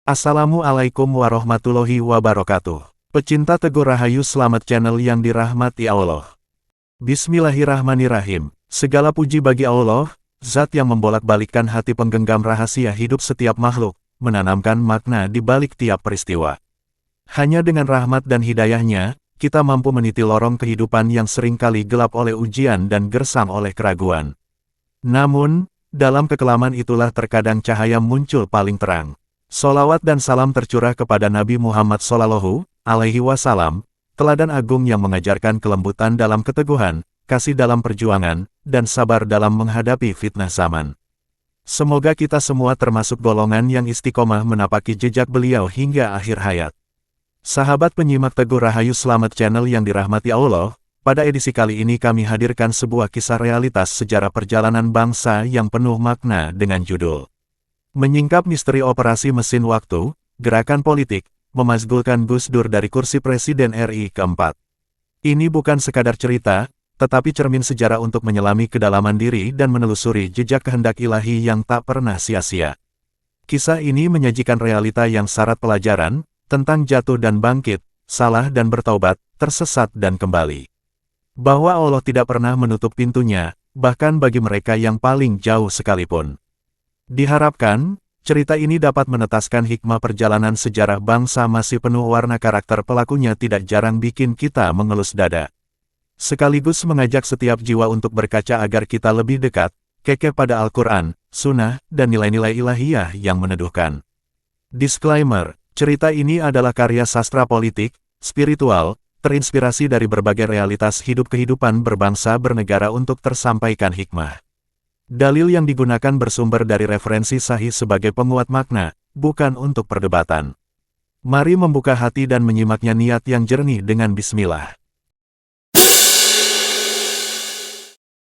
Assalamualaikum warahmatullahi wabarakatuh. Pecinta Teguh Rahayu, selamat channel yang dirahmati Allah. Bismillahirrahmanirrahim. Segala puji bagi Allah, zat yang membolak-balikkan hati penggenggam rahasia hidup setiap makhluk, menanamkan makna di balik tiap peristiwa. Hanya dengan rahmat dan hidayahnya, kita mampu meniti lorong kehidupan yang seringkali gelap oleh ujian dan gersang oleh keraguan. Namun, dalam kekelaman itulah terkadang cahaya muncul paling terang. Sholawat dan salam tercurah kepada Nabi Muhammad SAW, teladan agung yang mengajarkan kelembutan dalam keteguhan, kasih dalam perjuangan, dan sabar dalam menghadapi fitnah zaman. Semoga kita semua termasuk golongan yang istiqomah menapaki jejak beliau hingga akhir hayat. Sahabat penyimak Teguh Rahayu, selamat channel yang dirahmati Allah. Pada edisi kali ini kami hadirkan sebuah kisah realitas sejarah perjalanan bangsa yang penuh makna dengan judul Menyingkap Misteri Operasi Mesin Waktu, Gerakan Politik, Memasgulkan Gus Dur dari Kursi Presiden RI keempat. Ini bukan sekadar cerita, tetapi cermin sejarah untuk menyelami kedalaman diri dan menelusuri jejak kehendak ilahi yang tak pernah sia-sia. Kisah ini menyajikan realita yang syarat pelajaran, tentang jatuh dan bangkit, salah dan bertaubat, tersesat dan kembali. Bahwa Allah tidak pernah menutup pintunya, bahkan bagi mereka yang paling jauh sekalipun. Diharapkan, cerita ini dapat menetaskan hikmah perjalanan sejarah bangsa masih penuh warna karakter pelakunya tidak jarang bikin kita mengelus dada. Sekaligus mengajak setiap jiwa untuk berkaca agar kita lebih dekat, kekeh pada Al-Quran, Sunnah, dan nilai-nilai ilahiyah yang meneduhkan. Disclaimer, cerita ini adalah karya sastra politik, spiritual, terinspirasi dari berbagai realitas hidup kehidupan berbangsa bernegara untuk tersampaikan hikmah. Dalil yang digunakan bersumber dari referensi sahih sebagai penguat makna, bukan untuk perdebatan. Mari membuka hati dan menyimaknya niat yang jernih dengan bismillah.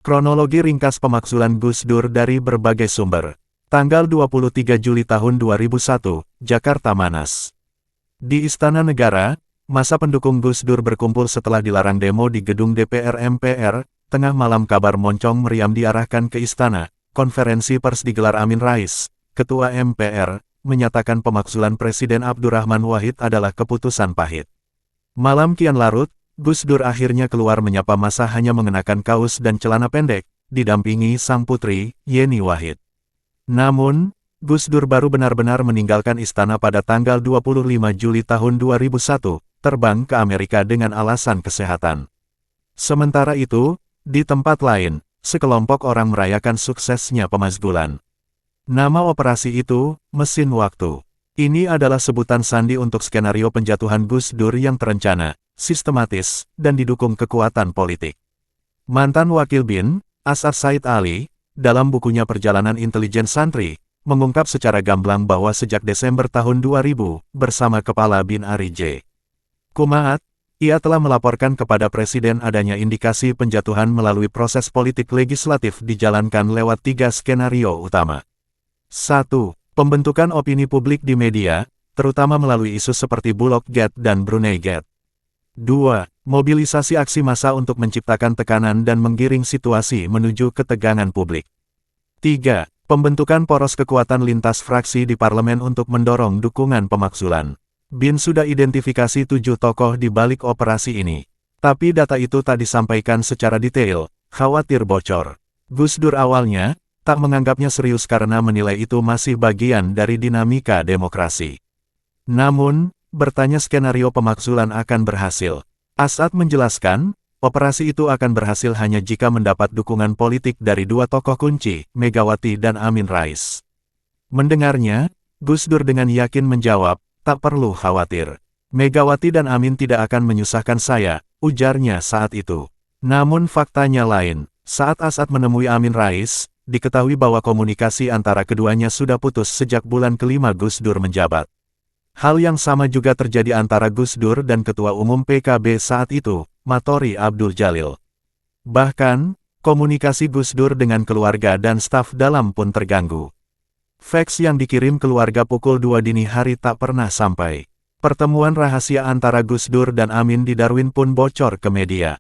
Kronologi ringkas pemakzulan Gus Dur dari berbagai sumber. Tanggal 23 Juli tahun 2001, Jakarta Manas. Di Istana Negara, masa pendukung Gus Dur berkumpul setelah dilarang demo di gedung DPR MPR. Tengah malam kabar moncong meriam diarahkan ke istana. Konferensi pers digelar Amin Rais, Ketua MPR, menyatakan pemakzulan Presiden Abdurrahman Wahid adalah keputusan pahit. Malam kian larut, Gus Dur akhirnya keluar menyapa massa hanya mengenakan kaos dan celana pendek, didampingi sang putri, Yeni Wahid. Namun, Gus Dur baru benar-benar meninggalkan istana pada tanggal 25 Juli tahun 2001, terbang ke Amerika dengan alasan kesehatan. Sementara itu, di tempat lain, sekelompok orang merayakan suksesnya pemasgulan. Nama operasi itu, Mesin Waktu. Ini adalah sebutan sandi untuk skenario penjatuhan Gus Dur yang terencana, sistematis, dan didukung kekuatan politik. Mantan Wakil BIN, As'ad Said Ali, dalam bukunya Perjalanan Intelijen Santri, mengungkap secara gamblang bahwa sejak Desember tahun 2000, bersama Kepala BIN Ari J. Kumaat, ia telah melaporkan kepada Presiden adanya indikasi penjatuhan melalui proses politik legislatif dijalankan lewat 3 skenario utama. 1. Pembentukan opini publik di media, terutama melalui isu seperti Bulog Gate dan Brunei Gate. 2. Mobilisasi aksi massa untuk menciptakan tekanan dan menggiring situasi menuju ketegangan publik. 3. Pembentukan poros kekuatan lintas fraksi di parlemen untuk mendorong dukungan pemakzulan. BIN sudah identifikasi 7 tokoh di balik operasi ini. Tapi data itu tak disampaikan secara detail, khawatir bocor. Gus Dur awalnya, tak menganggapnya serius karena menilai itu masih bagian dari dinamika demokrasi. Namun, bertanya skenario pemakzulan akan berhasil. As'ad menjelaskan, operasi itu akan berhasil hanya jika mendapat dukungan politik dari 2 tokoh kunci, Megawati dan Amin Rais. Mendengarnya, Gus Dur dengan yakin menjawab, tak perlu khawatir. Megawati dan Amin tidak akan menyusahkan saya, ujarnya saat itu. Namun faktanya lain. Saat As'ad menemui Amin Rais, diketahui bahwa komunikasi antara keduanya sudah putus sejak bulan kelima Gus Dur menjabat. Hal yang sama juga terjadi antara Gus Dur dan Ketua Umum PKB saat itu, Matori Abdul Jalil. Bahkan, komunikasi Gus Dur dengan keluarga dan staf dalam pun terganggu. Fax yang dikirim keluarga pukul 2 dini hari tak pernah sampai. Pertemuan rahasia antara Gus Dur dan Amin di Darwin pun bocor ke media.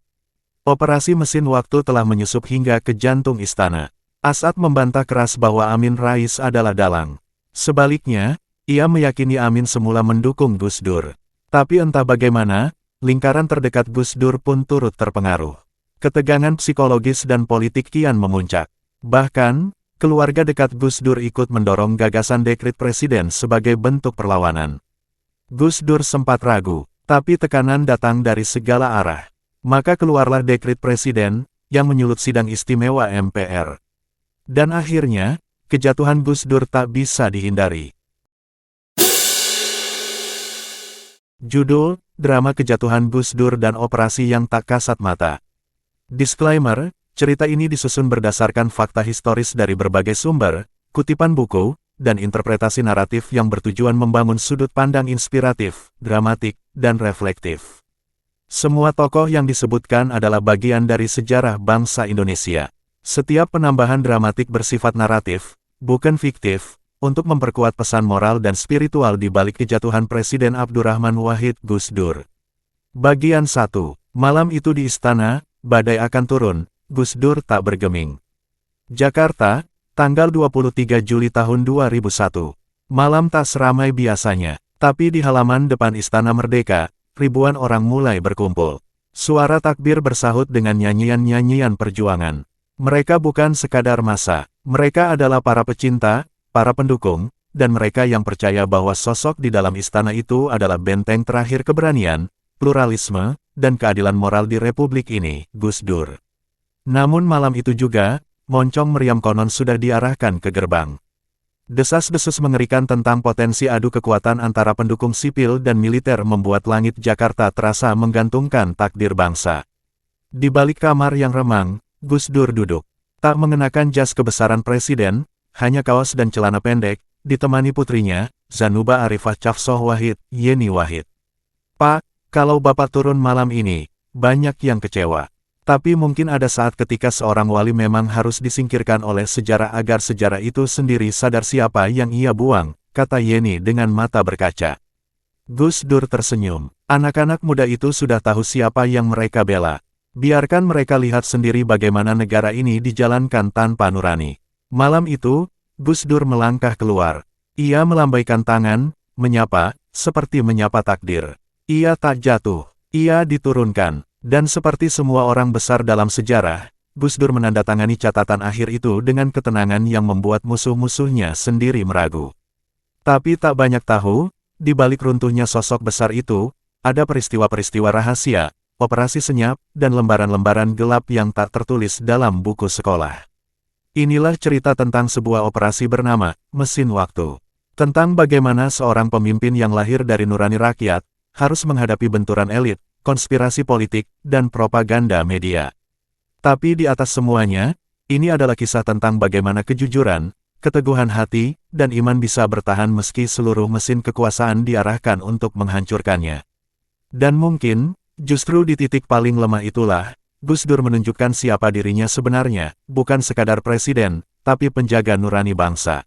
Operasi Mesin Waktu telah menyusup hingga ke jantung istana. As'ad membantah keras bahwa Amin Rais adalah dalang. Sebaliknya, Ia meyakini Amin semula mendukung Gus Dur. Tapi entah bagaimana, lingkaran terdekat Gus Dur pun turut terpengaruh. Ketegangan psikologis dan politik kian memuncak. Bahkan, keluarga dekat Gus Dur ikut mendorong gagasan dekret presiden sebagai bentuk perlawanan. Gus Dur sempat ragu, tapi tekanan datang dari segala arah. Maka keluarlah dekret presiden, yang menyulut sidang istimewa MPR. Dan akhirnya, kejatuhan Gus Dur tak bisa dihindari. Judul, Drama Kejatuhan Gus Dur dan Operasi yang Tak Kasat Mata. Disclaimer, cerita ini disusun berdasarkan fakta historis dari berbagai sumber, kutipan buku, dan interpretasi naratif yang bertujuan membangun sudut pandang inspiratif, dramatik, dan reflektif. Semua tokoh yang disebutkan adalah bagian dari sejarah bangsa Indonesia. Setiap penambahan dramatik bersifat naratif, bukan fiktif, untuk memperkuat pesan moral dan spiritual di balik kejatuhan Presiden Abdurrahman Wahid Gus Dur. Bagian 1. Malam itu di istana, badai akan turun, Gus Dur tak bergeming. Jakarta, tanggal 23 Juli tahun 2001. Malam tak seramai biasanya, tapi di halaman depan Istana Merdeka, ribuan orang mulai berkumpul. Suara takbir bersahut dengan nyanyian-nyanyian perjuangan. Mereka bukan sekadar massa, mereka adalah para pecinta, para pendukung, dan mereka yang percaya bahwa sosok di dalam istana itu adalah benteng terakhir keberanian, pluralisme, dan keadilan moral di republik ini, Gus Dur. Namun malam itu juga, moncong meriam konon sudah diarahkan ke gerbang. Desas-desus mengerikan tentang potensi adu kekuatan antara pendukung sipil dan militer membuat langit Jakarta terasa menggantungkan takdir bangsa. Di balik kamar yang remang, Gus Dur duduk. Tak mengenakan jas kebesaran presiden, hanya kaos dan celana pendek, ditemani putrinya, Zanuba Arifah Cafsoh Wahid, Yeni Wahid. "Pak, kalau Bapak turun malam ini, banyak yang kecewa. Tapi mungkin ada saat ketika seorang wali memang harus disingkirkan oleh sejarah agar sejarah itu sendiri sadar siapa yang ia buang," kata Yeni dengan mata berkaca. Gus Dur tersenyum. Anak-anak muda itu sudah tahu siapa yang mereka bela. Biarkan mereka lihat sendiri bagaimana negara ini dijalankan tanpa nurani. Malam itu, Gus Dur melangkah keluar. Ia melambaikan tangan, menyapa, seperti menyapa takdir. Ia tak jatuh, ia diturunkan. Dan seperti semua orang besar dalam sejarah, Gus Dur menandatangani catatan akhir itu dengan ketenangan yang membuat musuh-musuhnya sendiri meragu. Tapi tak banyak tahu, di balik runtuhnya sosok besar itu, ada peristiwa-peristiwa rahasia, operasi senyap, dan lembaran-lembaran gelap yang tak tertulis dalam buku sekolah. Inilah cerita tentang sebuah operasi bernama Mesin Waktu. Tentang bagaimana seorang pemimpin yang lahir dari nurani rakyat, harus menghadapi benturan elit, konspirasi politik, dan propaganda media. Tapi di atas semuanya, ini adalah kisah tentang bagaimana kejujuran, keteguhan hati, dan iman bisa bertahan meski seluruh mesin kekuasaan diarahkan untuk menghancurkannya. Dan mungkin, justru di titik paling lemah itulah, Gus Dur menunjukkan siapa dirinya sebenarnya, bukan sekadar presiden, tapi penjaga nurani bangsa.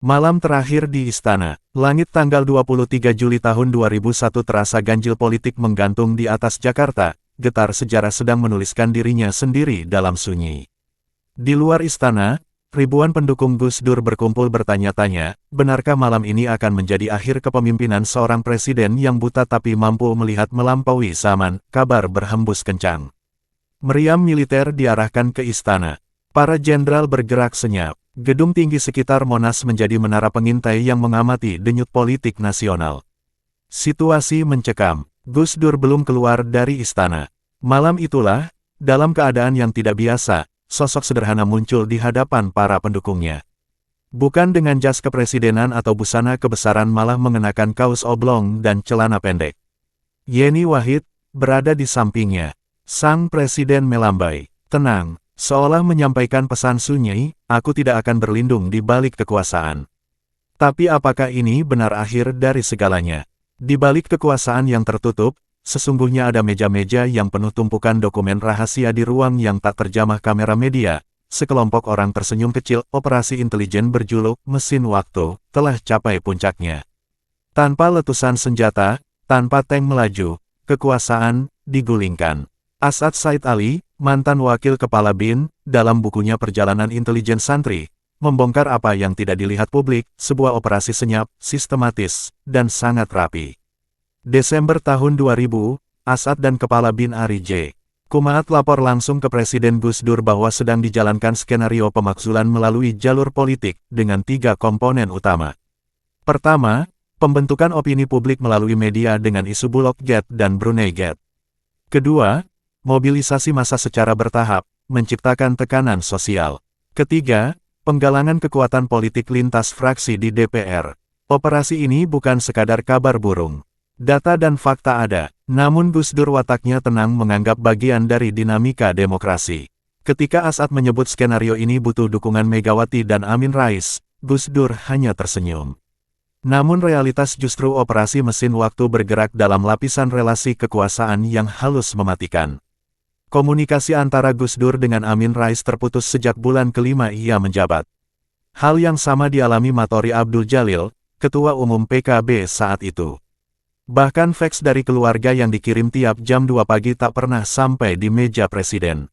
Malam terakhir di istana, langit tanggal 23 Juli tahun 2001 terasa ganjil politik menggantung di atas Jakarta, getar sejarah sedang menuliskan dirinya sendiri dalam sunyi. Di luar istana, ribuan pendukung Gus Dur berkumpul bertanya-tanya, benarkah malam ini akan menjadi akhir kepemimpinan seorang presiden yang buta tapi mampu melihat melampaui zaman, kabar berhembus kencang. Meriam militer diarahkan ke istana. Para jenderal bergerak senyap. Gedung tinggi sekitar Monas menjadi menara pengintai yang mengamati denyut politik nasional. Situasi mencekam. Gus Dur belum keluar dari istana. Malam itulah, dalam keadaan yang tidak biasa, sosok sederhana muncul di hadapan para pendukungnya. Bukan dengan jas kepresidenan atau busana kebesaran, malah mengenakan kaos oblong dan celana pendek. Yeni Wahid berada di sampingnya. Sang presiden melambai, tenang. Seolah menyampaikan pesan sunyi, aku tidak akan berlindung di balik kekuasaan. Tapi apakah ini benar akhir dari segalanya? Di balik kekuasaan yang tertutup, sesungguhnya ada meja-meja yang penuh tumpukan dokumen rahasia di ruang yang tak terjamah kamera media. Sekelompok orang tersenyum kecil, operasi intelijen berjuluk Mesin Waktu, telah capai puncaknya. Tanpa letusan senjata, tanpa tank melaju, kekuasaan digulingkan. As'ad Said Ali, mantan wakil kepala BIN, dalam bukunya Perjalanan Intelijen Santri, membongkar apa yang tidak dilihat publik, sebuah operasi senyap, sistematis, dan sangat rapi. Desember tahun 2000, As'ad dan Kepala Bin Ari J. Kumaat lapor langsung ke Presiden Gus Dur bahwa sedang dijalankan skenario pemakzulan melalui jalur politik dengan 3 komponen utama. Pertama, pembentukan opini publik melalui media dengan isu Bulog Gate dan Brunei Gate. Kedua, mobilisasi massa secara bertahap, menciptakan tekanan sosial. Ketiga, penggalangan kekuatan politik lintas fraksi di DPR. Operasi ini bukan sekadar kabar burung. Data dan fakta ada, namun Gus Dur wataknya tenang menganggap bagian dari dinamika demokrasi. Ketika As'ad menyebut skenario ini butuh dukungan Megawati dan Amin Rais, Gus Dur hanya tersenyum. Namun realitas justru operasi mesin waktu bergerak dalam lapisan relasi kekuasaan yang halus mematikan. Komunikasi antara Gus Dur dengan Amin Rais terputus sejak bulan kelima ia menjabat. Hal yang sama dialami Matori Abdul Jalil, Ketua Umum PKB saat itu. Bahkan fax dari keluarga yang dikirim tiap jam 2 pagi tak pernah sampai di meja presiden.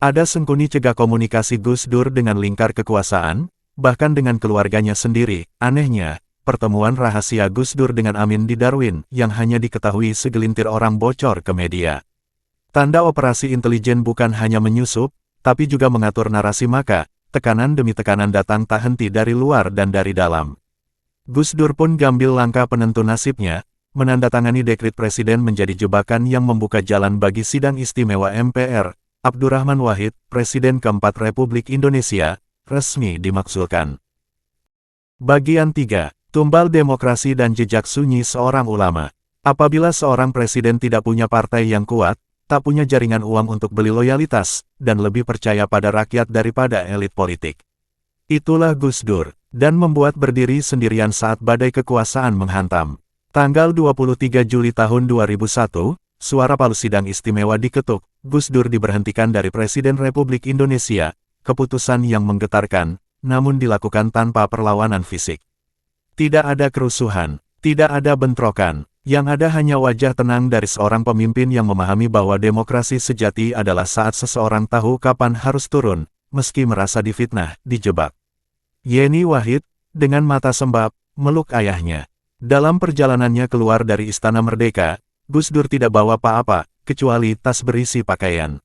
Ada sengkuni cegah komunikasi Gus Dur dengan lingkar kekuasaan, bahkan dengan keluarganya sendiri. Anehnya, pertemuan rahasia Gus Dur dengan Amin di Darwin yang hanya diketahui segelintir orang bocor ke media. Tanda operasi intelijen bukan hanya menyusup, tapi juga mengatur narasi maka, tekanan demi tekanan datang tak henti dari luar dan dari dalam. Gus Dur pun gambil langkah penentu nasibnya, menandatangani dekret presiden menjadi jebakan yang membuka jalan bagi sidang istimewa MPR, Abdurrahman Wahid, Presiden keempat Republik Indonesia, resmi dimakzulkan. Bagian 3. Tumbal demokrasi dan jejak sunyi seorang ulama. Apabila seorang presiden tidak punya partai yang kuat, tak punya jaringan uang untuk beli loyalitas, dan lebih percaya pada rakyat daripada elit politik. Itulah Gus Dur, dan membuat berdiri sendirian saat badai kekuasaan menghantam. Tanggal 23 Juli tahun 2001, suara palu sidang istimewa diketuk, Gus Dur diberhentikan dari Presiden Republik Indonesia, keputusan yang menggetarkan, namun dilakukan tanpa perlawanan fisik. Tidak ada kerusuhan, tidak ada bentrokan. Yang ada hanya wajah tenang dari seorang pemimpin yang memahami bahwa demokrasi sejati adalah saat seseorang tahu kapan harus turun, meski merasa difitnah, dijebak. Yeni Wahid, dengan mata sembab, meluk ayahnya. Dalam perjalanannya keluar dari Istana Merdeka, Gus Dur tidak bawa apa-apa, kecuali tas berisi pakaian.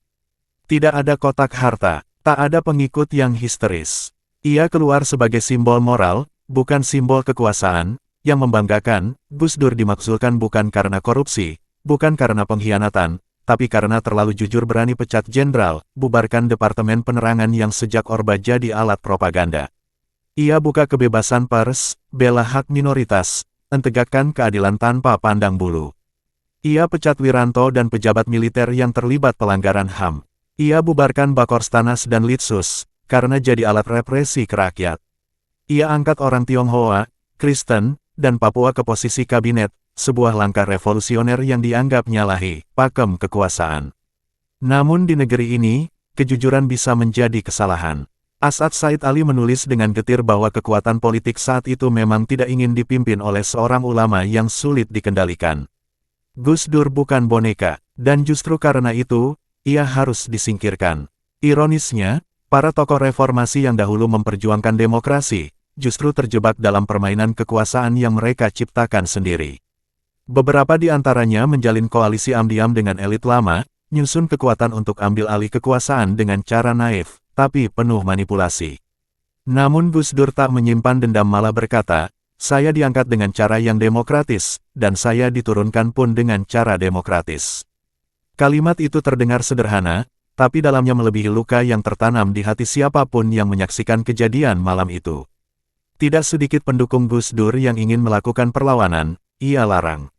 Tidak ada kotak harta, tak ada pengikut yang histeris. Ia keluar sebagai simbol moral, bukan simbol kekuasaan. Yang membanggakan, Gus Dur dimakzulkan bukan karena korupsi, bukan karena pengkhianatan, tapi karena terlalu jujur berani pecat jenderal, bubarkan Departemen Penerangan yang sejak Orba jadi alat propaganda. Ia buka kebebasan pers, bela hak minoritas, mentegakkan keadilan tanpa pandang bulu. Ia pecat Wiranto dan pejabat militer yang terlibat pelanggaran HAM. Ia bubarkan Bakorstanas dan Litsus, karena jadi alat represi ke rakyat. Ia angkat orang Tionghoa, Kristen, dan Papua ke posisi kabinet, sebuah langkah revolusioner yang dianggap nyalahi pakem kekuasaan. Namun di negeri ini, kejujuran bisa menjadi kesalahan. As'ad Said Ali menulis dengan getir bahwa kekuatan politik saat itu memang tidak ingin dipimpin oleh seorang ulama yang sulit dikendalikan. Gus Dur bukan boneka, dan justru karena itu, ia harus disingkirkan. Ironisnya, para tokoh reformasi yang dahulu memperjuangkan demokrasi, justru terjebak dalam permainan kekuasaan yang mereka ciptakan sendiri. Beberapa di antaranya menjalin koalisi am-diam dengan elit lama, nyusun kekuatan untuk ambil alih kekuasaan dengan cara naif, tapi penuh manipulasi. Namun Gus Dur tak menyimpan dendam malah berkata, saya diangkat dengan cara yang demokratis, dan saya diturunkan pun dengan cara demokratis. Kalimat itu terdengar sederhana, tapi dalamnya melebihi luka yang tertanam di hati siapapun yang menyaksikan kejadian malam itu. Tidak sedikit pendukung Gus Dur yang ingin melakukan perlawanan, ia larang.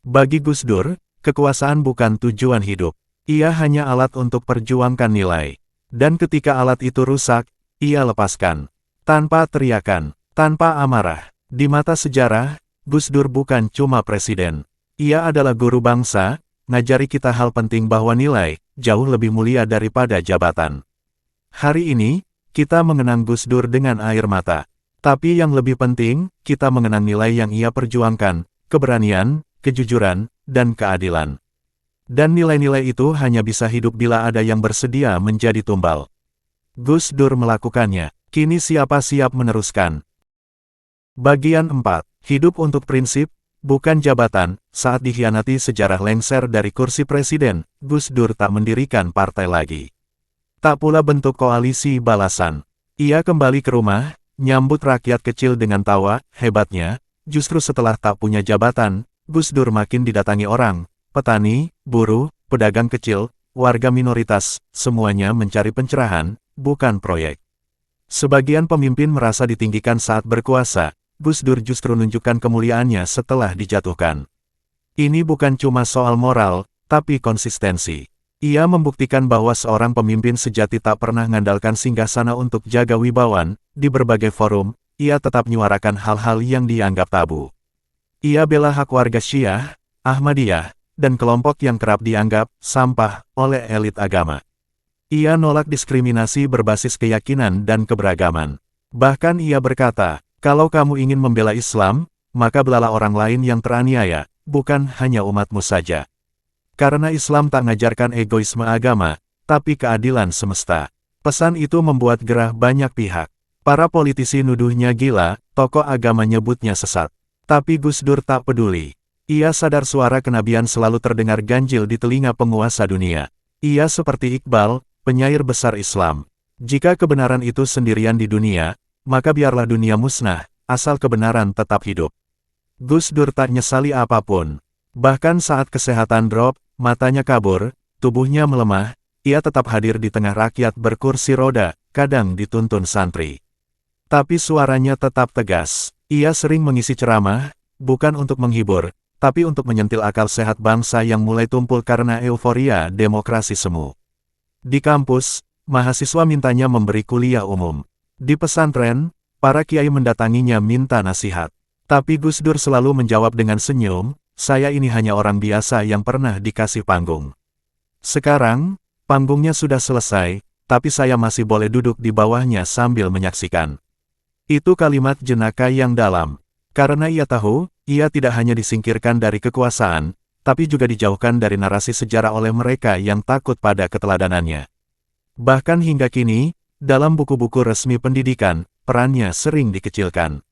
Bagi Gus Dur, kekuasaan bukan tujuan hidup. Ia hanya alat untuk perjuangkan nilai. Dan ketika alat itu rusak, ia lepaskan. Tanpa teriakan, tanpa amarah. Di mata sejarah, Gus Dur bukan cuma presiden. Ia adalah guru bangsa, ngajari kita hal penting bahwa nilai, jauh lebih mulia daripada jabatan. Hari ini, kita mengenang Gus Dur dengan air mata. Tapi yang lebih penting, kita mengenang nilai yang ia perjuangkan, keberanian, kejujuran, dan keadilan. Dan nilai-nilai itu hanya bisa hidup bila ada yang bersedia menjadi tumbal. Gus Dur melakukannya. Kini siapa siap meneruskan? Bagian 4. Hidup untuk prinsip, bukan jabatan. Saat dikhianati sejarah lengser dari kursi presiden, Gus Dur tak mendirikan partai lagi. Tak pula bentuk koalisi balasan. Ia kembali ke rumah, nyambut rakyat kecil dengan tawa. Hebatnya, justru setelah tak punya jabatan, Gus Dur makin didatangi orang, petani, buruh, pedagang kecil, warga minoritas, semuanya mencari pencerahan, bukan proyek. Sebagian pemimpin merasa ditinggikan saat berkuasa, Gus Dur justru menunjukkan kemuliaannya setelah dijatuhkan. Ini bukan cuma soal moral, tapi konsistensi. Ia membuktikan bahwa seorang pemimpin sejati tak pernah mengandalkan singgasana untuk jaga wibawan. Di berbagai forum, ia tetap menyuarakan hal-hal yang dianggap tabu. Ia bela hak warga Syiah, Ahmadiyah, dan kelompok yang kerap dianggap sampah oleh elit agama. Ia nolak diskriminasi berbasis keyakinan dan keberagaman. Bahkan ia berkata, kalau kamu ingin membela Islam, maka belalah orang lain yang teraniaya, bukan hanya umatmu saja. Karena Islam tak mengajarkan egoisme agama, tapi keadilan semesta. Pesan itu membuat gerah banyak pihak. Para politisi nuduhnya gila, tokoh agama nyebutnya sesat. Tapi Gus Dur tak peduli. Ia sadar suara kenabian selalu terdengar ganjil di telinga penguasa dunia. Ia seperti Iqbal, penyair besar Islam. Jika kebenaran itu sendirian di dunia, maka biarlah dunia musnah, asal kebenaran tetap hidup. Gus Dur tak nyesali apapun. Bahkan saat kesehatan drop, matanya kabur, tubuhnya melemah, ia tetap hadir di tengah rakyat berkursi roda, kadang dituntun santri. Tapi suaranya tetap tegas. Ia sering mengisi ceramah, bukan untuk menghibur, tapi untuk menyentil akal sehat bangsa yang mulai tumpul karena euforia demokrasi semu. Di kampus, mahasiswa mintanya memberi kuliah umum. Di pesantren, para kiai mendatanginya minta nasihat. Tapi Gus Dur selalu menjawab dengan senyum, saya ini hanya orang biasa yang pernah dikasih panggung. Sekarang, panggungnya sudah selesai, tapi saya masih boleh duduk di bawahnya sambil menyaksikan. Itu kalimat jenaka yang dalam. Karena ia tahu, ia tidak hanya disingkirkan dari kekuasaan, tapi juga dijauhkan dari narasi sejarah oleh mereka yang takut pada keteladanannya. Bahkan hingga kini, dalam buku-buku resmi pendidikan, perannya sering dikecilkan.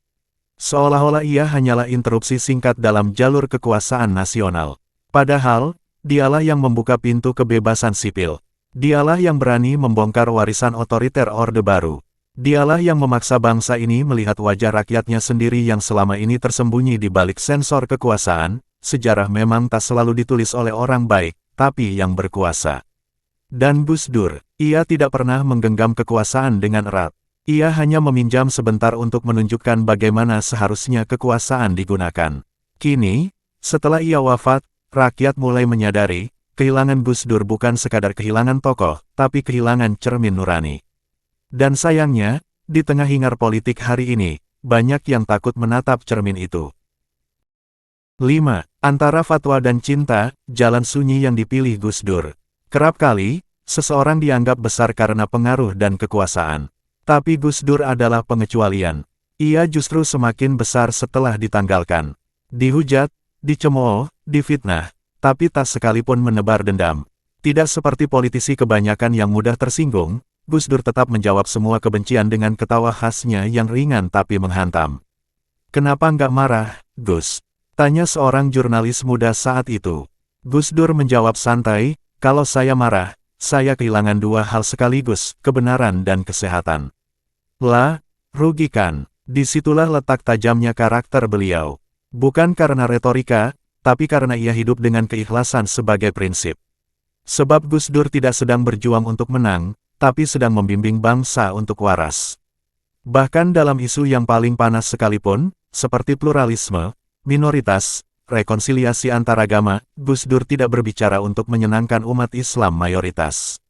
Seolah-olah ia hanyalah interupsi singkat dalam jalur kekuasaan nasional. Padahal, dialah yang membuka pintu kebebasan sipil. Dialah yang berani membongkar warisan otoriter Orde Baru. Dialah yang memaksa bangsa ini melihat wajah rakyatnya sendiri yang selama ini tersembunyi di balik sensor kekuasaan. Sejarah memang tak selalu ditulis oleh orang baik, tapi yang berkuasa. Dan Gus Dur, ia tidak pernah menggenggam kekuasaan dengan erat. Ia hanya meminjam sebentar untuk menunjukkan bagaimana seharusnya kekuasaan digunakan. Kini, setelah ia wafat, rakyat mulai menyadari, kehilangan Gus Dur bukan sekadar kehilangan tokoh, tapi kehilangan cermin nurani. Dan sayangnya, di tengah hingar politik hari ini, banyak yang takut menatap cermin itu. 5. Antara fatwa dan cinta, jalan sunyi yang dipilih Gus Dur. Kerap kali, seseorang dianggap besar karena pengaruh dan kekuasaan. Tapi Gus Dur adalah pengecualian. Ia justru semakin besar setelah ditanggalkan. Dihujat, dicemooh, difitnah, tapi tak sekalipun menebar dendam. Tidak seperti politisi kebanyakan yang mudah tersinggung, Gus Dur tetap menjawab semua kebencian dengan ketawa khasnya yang ringan tapi menghantam. Kenapa nggak marah, Gus? Tanya seorang jurnalis muda saat itu. Gus Dur menjawab santai, kalau saya marah, saya kehilangan dua hal sekaligus, kebenaran dan kesehatan. Lah, rugikan. Disitulah letak tajamnya karakter beliau. Bukan karena retorika, tapi karena ia hidup dengan keikhlasan sebagai prinsip. Sebab Gus Dur tidak sedang berjuang untuk menang, tapi sedang membimbing bangsa untuk waras. Bahkan dalam isu yang paling panas sekalipun, seperti pluralisme, minoritas, rekonsiliasi antaragama, Gus Dur tidak berbicara untuk menyenangkan umat Islam mayoritas.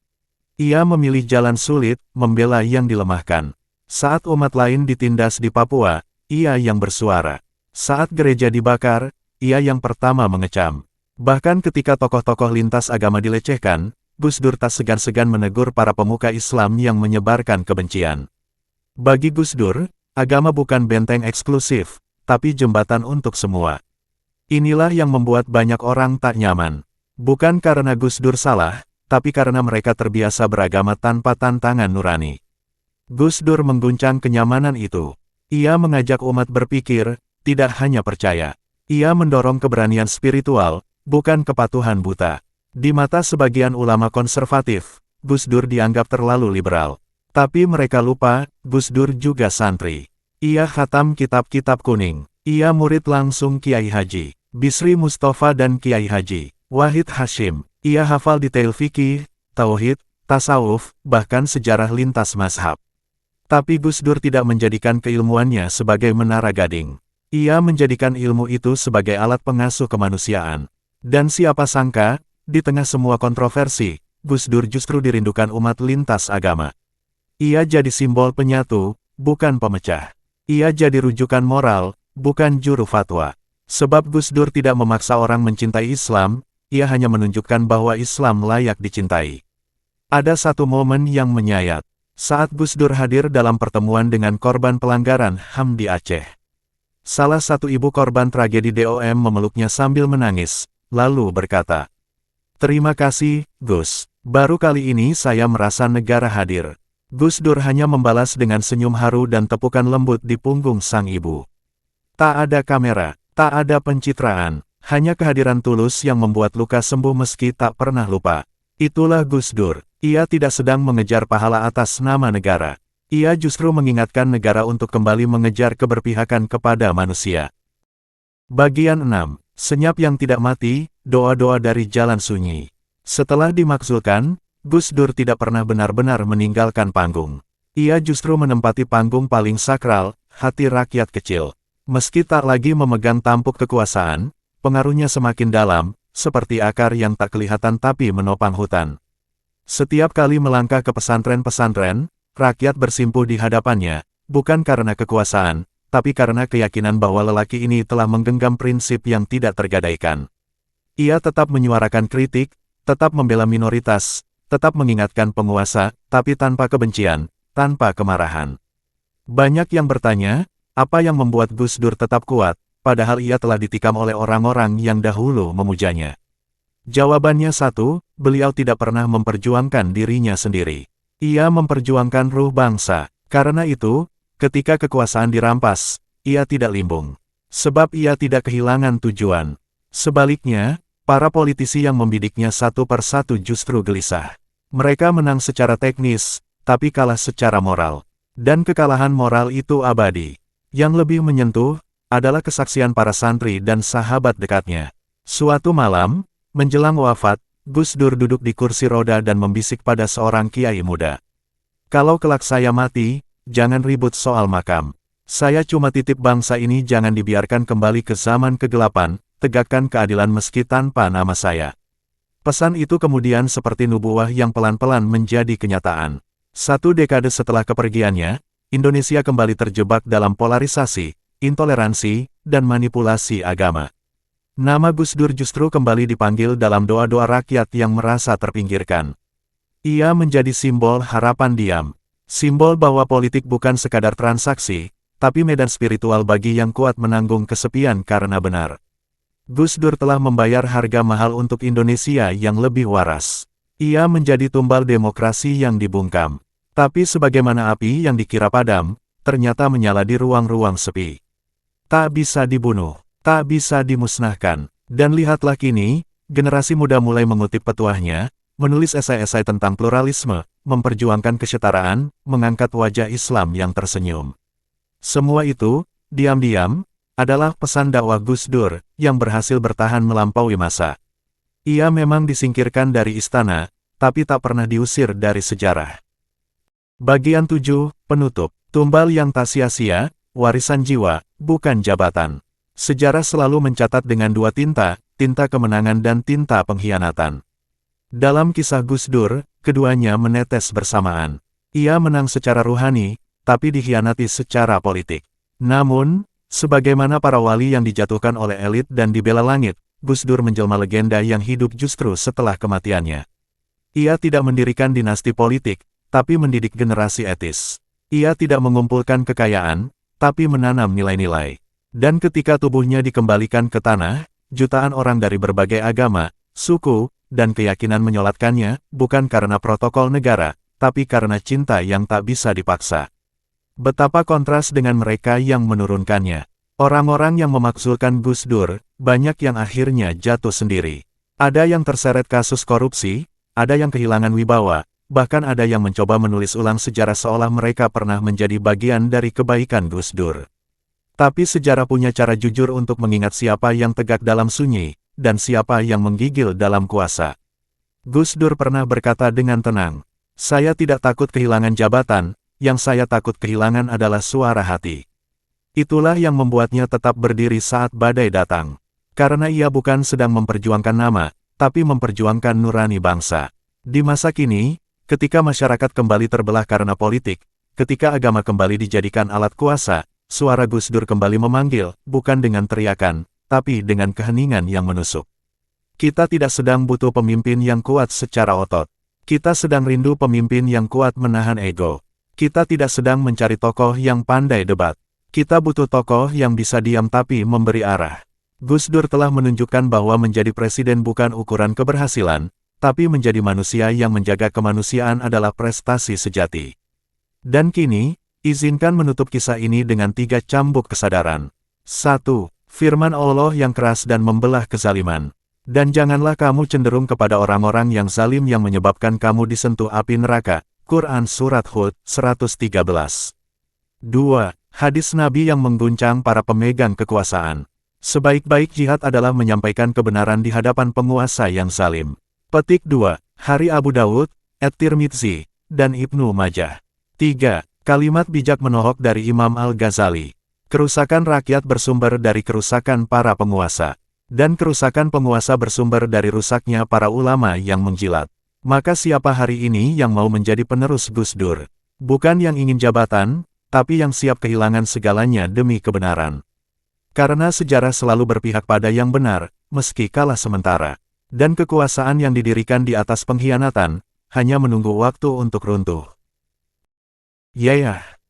Ia memilih jalan sulit, membela yang dilemahkan. Saat umat lain ditindas di Papua, ia yang bersuara. Saat gereja dibakar, ia yang pertama mengecam. Bahkan ketika tokoh-tokoh lintas agama dilecehkan, Gus Dur tak segan-segan menegur para pemuka Islam yang menyebarkan kebencian. Bagi Gus Dur, agama bukan benteng eksklusif, tapi jembatan untuk semua. Inilah yang membuat banyak orang tak nyaman. Bukan karena Gus Dur salah, tapi karena mereka terbiasa beragama tanpa tantangan nurani. Gus Dur mengguncang kenyamanan itu. Ia mengajak umat berpikir, tidak hanya percaya. Ia mendorong keberanian spiritual, bukan kepatuhan buta. Di mata sebagian ulama konservatif, Gus Dur dianggap terlalu liberal. Tapi mereka lupa, Gus Dur juga santri. Ia khatam kitab-kitab kuning. Ia murid langsung Kiai Haji Bisri Mustafa dan Kiai Haji Wahid Hashim. Ia hafal detail fikih, tauhid, tasawuf, bahkan sejarah lintas mazhab. Tapi Gus Dur tidak menjadikan keilmuannya sebagai menara gading. Ia menjadikan ilmu itu sebagai alat pengasuh kemanusiaan. Dan siapa sangka, di tengah semua kontroversi, Gus Dur justru dirindukan umat lintas agama. Ia jadi simbol penyatu, bukan pemecah. Ia jadi rujukan moral, bukan juru fatwa. Sebab Gus Dur tidak memaksa orang mencintai Islam, ia hanya menunjukkan bahwa Islam layak dicintai. Ada satu momen yang menyayat. Saat Gus Dur hadir dalam pertemuan dengan korban pelanggaran HAM di Aceh. Salah satu ibu korban tragedi DOM memeluknya sambil menangis, lalu berkata, "Terima kasih, Gus. Baru kali ini saya merasa negara hadir." Gus Dur hanya membalas dengan senyum haru dan tepukan lembut di punggung sang ibu. Tak ada kamera, tak ada pencitraan, hanya kehadiran tulus yang membuat luka sembuh meski tak pernah lupa. Itulah Gus Dur. Ia tidak sedang mengejar pahala atas nama negara. Ia justru mengingatkan negara untuk kembali mengejar keberpihakan kepada manusia. Bagian 6. Senyap yang tidak mati, doa-doa dari jalan sunyi. Setelah dimaksudkan, Gus Dur tidak pernah benar-benar meninggalkan panggung. Ia justru menempati panggung paling sakral, hati rakyat kecil. Meski tak lagi memegang tampuk kekuasaan, pengaruhnya semakin dalam, seperti akar yang tak kelihatan tapi menopang hutan. Setiap kali melangkah ke pesantren-pesantren, rakyat bersimpuh di hadapannya, bukan karena kekuasaan, tapi karena keyakinan bahwa lelaki ini telah menggenggam prinsip yang tidak tergadaikan. Ia tetap menyuarakan kritik, tetap membela minoritas, tetap mengingatkan penguasa, tapi tanpa kebencian, tanpa kemarahan. Banyak yang bertanya, apa yang membuat Gus Dur tetap kuat, padahal ia telah ditikam oleh orang-orang yang dahulu memujanya. Jawabannya satu, beliau tidak pernah memperjuangkan dirinya sendiri. Ia memperjuangkan ruh bangsa. Karena itu, ketika kekuasaan dirampas, ia tidak limbung. Sebab ia tidak kehilangan tujuan. Sebaliknya, para politisi yang membidiknya satu persatu justru gelisah. Mereka menang secara teknis, tapi kalah secara moral. Dan kekalahan moral itu abadi. Yang lebih menyentuh, adalah kesaksian para santri dan sahabat dekatnya. Suatu malam, menjelang wafat, Gus Dur duduk di kursi roda dan membisik pada seorang kiai muda. "Kalau kelak saya mati, jangan ribut soal makam. Saya cuma titip bangsa ini jangan dibiarkan kembali ke zaman kegelapan, tegakkan keadilan meski tanpa nama saya." Pesan itu kemudian seperti nubuah yang pelan-pelan menjadi kenyataan. 1 dekade setelah kepergiannya, Indonesia kembali terjebak dalam polarisasi, intoleransi, dan manipulasi agama. Nama Gus Dur justru kembali dipanggil dalam doa-doa rakyat yang merasa terpinggirkan. Ia menjadi simbol harapan diam. Simbol bahwa politik bukan sekadar transaksi, tapi medan spiritual bagi yang kuat menanggung kesepian karena benar. Gus Dur telah membayar harga mahal untuk Indonesia yang lebih waras. Ia menjadi tumbal demokrasi yang dibungkam. Tapi sebagaimana api yang dikira padam, ternyata menyala di ruang-ruang sepi. Tak bisa dibunuh. Tak bisa dimusnahkan. Dan lihatlah kini, generasi muda mulai mengutip petuahnya, menulis esai-esai tentang pluralisme, memperjuangkan kesetaraan, mengangkat wajah Islam yang tersenyum. Semua itu, diam-diam, adalah pesan dakwah Gus Dur, yang berhasil bertahan melampaui masa. Ia memang disingkirkan dari istana, tapi tak pernah diusir dari sejarah. Bagian 7, penutup. Tumbal yang tak sia-sia, warisan jiwa, bukan jabatan. Sejarah selalu mencatat dengan dua tinta, tinta kemenangan dan tinta pengkhianatan. Dalam kisah Gus Dur, keduanya menetes bersamaan. Ia menang secara ruhani, tapi dikhianati secara politik. Namun, sebagaimana para wali yang dijatuhkan oleh elit dan dibela langit, Gus Dur menjelma legenda yang hidup justru setelah kematiannya. Ia tidak mendirikan dinasti politik, tapi mendidik generasi etis. Ia tidak mengumpulkan kekayaan, tapi menanam nilai-nilai. Dan ketika tubuhnya dikembalikan ke tanah, jutaan orang dari berbagai agama, suku, dan keyakinan menyolatkannya, bukan karena protokol negara, tapi karena cinta yang tak bisa dipaksa. Betapa kontras dengan mereka yang menurunkannya. Orang-orang yang memakzulkan Gus Dur, banyak yang akhirnya jatuh sendiri. Ada yang terseret kasus korupsi, ada yang kehilangan wibawa, bahkan ada yang mencoba menulis ulang sejarah seolah mereka pernah menjadi bagian dari kebaikan Gus Dur. Tapi sejarah punya cara jujur untuk mengingat siapa yang tegak dalam sunyi, dan siapa yang menggigil dalam kuasa. Gus Dur pernah berkata dengan tenang, "Saya tidak takut kehilangan jabatan, yang saya takut kehilangan adalah suara hati." Itulah yang membuatnya tetap berdiri saat badai datang. Karena ia bukan sedang memperjuangkan nama, tapi memperjuangkan nurani bangsa. Di masa kini, ketika masyarakat kembali terbelah karena politik, ketika agama kembali dijadikan alat kuasa, suara Gus Dur kembali memanggil, bukan dengan teriakan, tapi dengan keheningan yang menusuk. Kita tidak sedang butuh pemimpin yang kuat secara otot. Kita sedang rindu pemimpin yang kuat menahan ego. Kita tidak sedang mencari tokoh yang pandai debat. Kita butuh tokoh yang bisa diam tapi memberi arah. Gus Dur telah menunjukkan bahwa menjadi presiden bukan ukuran keberhasilan, tapi menjadi manusia yang menjaga kemanusiaan adalah prestasi sejati. Dan kini, izinkan menutup kisah ini dengan 3 cambuk kesadaran. 1. Firman Allah yang keras dan membelah kezaliman. Dan janganlah kamu cenderung kepada orang-orang yang zalim yang menyebabkan kamu disentuh api neraka. Quran Surat Hud, 113. 2. Hadis Nabi yang mengguncang para pemegang kekuasaan. Sebaik-baik jihad adalah menyampaikan kebenaran di hadapan penguasa yang zalim. Petik 2. Hari Abu Dawud, At-Tirmidzi, dan Ibnu Majah. 3. Kalimat bijak menohok dari Imam Al-Ghazali. Kerusakan rakyat bersumber dari kerusakan para penguasa. Dan kerusakan penguasa bersumber dari rusaknya para ulama yang menjilat. Maka siapa hari ini yang mau menjadi penerus Gus Dur? Bukan yang ingin jabatan, tapi yang siap kehilangan segalanya demi kebenaran. Karena sejarah selalu berpihak pada yang benar, meski kalah sementara. Dan kekuasaan yang didirikan di atas pengkhianatan, hanya menunggu waktu untuk runtuh.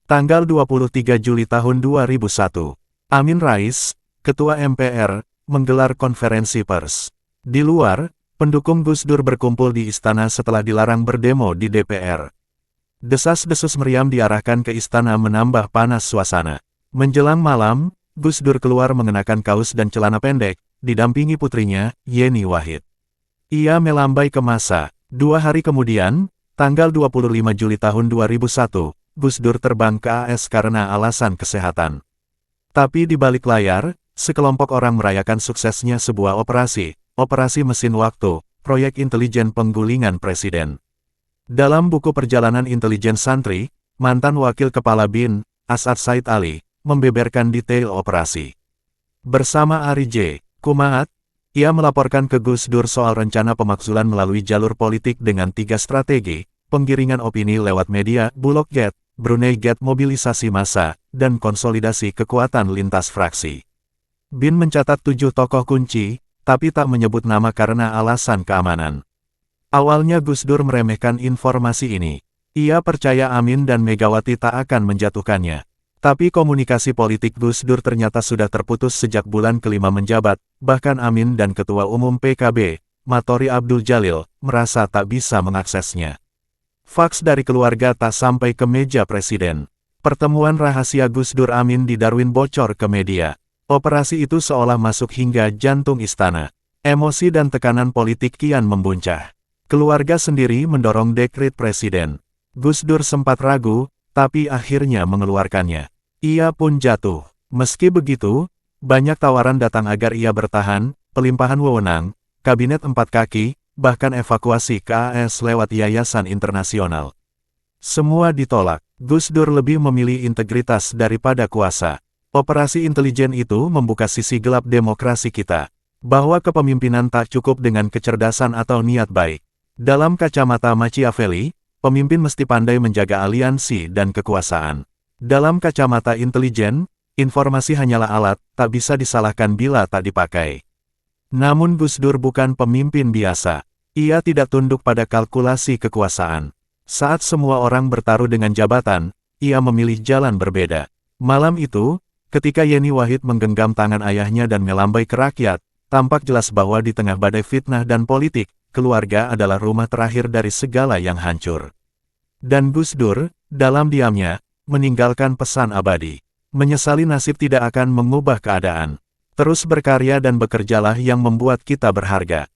Tanggal 23 Juli tahun 2001. Amin Rais, Ketua MPR, menggelar konferensi pers. Di luar, pendukung Gus Dur berkumpul di istana setelah dilarang berdemo di DPR. Desas-desus meriam diarahkan ke istana menambah panas suasana. Menjelang malam, Gus Dur keluar mengenakan kaos dan celana pendek, didampingi putrinya, Yeni Wahid. Ia melambai ke masa. 2 hari kemudian, tanggal 25 Juli tahun 2001, Gus Dur terbang ke AS karena alasan kesehatan. Tapi di balik layar, sekelompok orang merayakan suksesnya sebuah operasi mesin waktu, proyek intelijen penggulingan presiden. Dalam buku Perjalanan Intelijen Santri, mantan Wakil Kepala BIN, As'ad Said Ali, membeberkan detail operasi. Bersama Ari J. Kumaat, ia melaporkan ke Gus Dur soal rencana pemakzulan melalui jalur politik dengan 3 strategi, penggiringan opini lewat media, Bulog Gate, Brunei Gate mobilisasi massa, dan konsolidasi kekuatan lintas fraksi. BIN mencatat 7 tokoh kunci, tapi tak menyebut nama karena alasan keamanan. Awalnya Gus Dur meremehkan informasi ini. Ia percaya Amin dan Megawati tak akan menjatuhkannya. Tapi komunikasi politik Gus Dur ternyata sudah terputus sejak bulan kelima menjabat, bahkan Amin dan Ketua Umum PKB, Matori Abdul Jalil, merasa tak bisa mengaksesnya. Faks dari keluarga tak sampai ke meja presiden. Pertemuan rahasia Gus Dur Amin di Darwin bocor ke media. Operasi itu seolah masuk hingga jantung istana. Emosi dan tekanan politik kian membuncah. Keluarga sendiri mendorong dekret presiden. Gus Dur sempat ragu, tapi akhirnya mengeluarkannya. Ia pun jatuh. Meski begitu, banyak tawaran datang agar ia bertahan, pelimpahan wewenang, kabinet 4 kaki, bahkan evakuasi ke AS lewat yayasan internasional. Semua ditolak. Gus Dur lebih memilih integritas daripada kuasa. Operasi intelijen itu membuka sisi gelap demokrasi kita. Bahwa kepemimpinan tak cukup dengan kecerdasan atau niat baik. Dalam kacamata Machiavelli, pemimpin mesti pandai menjaga aliansi dan kekuasaan. Dalam kacamata intelijen, informasi hanyalah alat, tak bisa disalahkan bila tak dipakai. Namun Gus Dur bukan pemimpin biasa. Ia tidak tunduk pada kalkulasi kekuasaan. Saat semua orang bertaruh dengan jabatan, ia memilih jalan berbeda. Malam itu, ketika Yeni Wahid menggenggam tangan ayahnya dan melambai ke rakyat, tampak jelas bahwa di tengah badai fitnah dan politik, keluarga adalah rumah terakhir dari segala yang hancur. Dan Gus Dur, dalam diamnya, meninggalkan pesan abadi. Menyesali nasib tidak akan mengubah keadaan. Terus berkarya dan bekerjalah yang membuat kita berharga.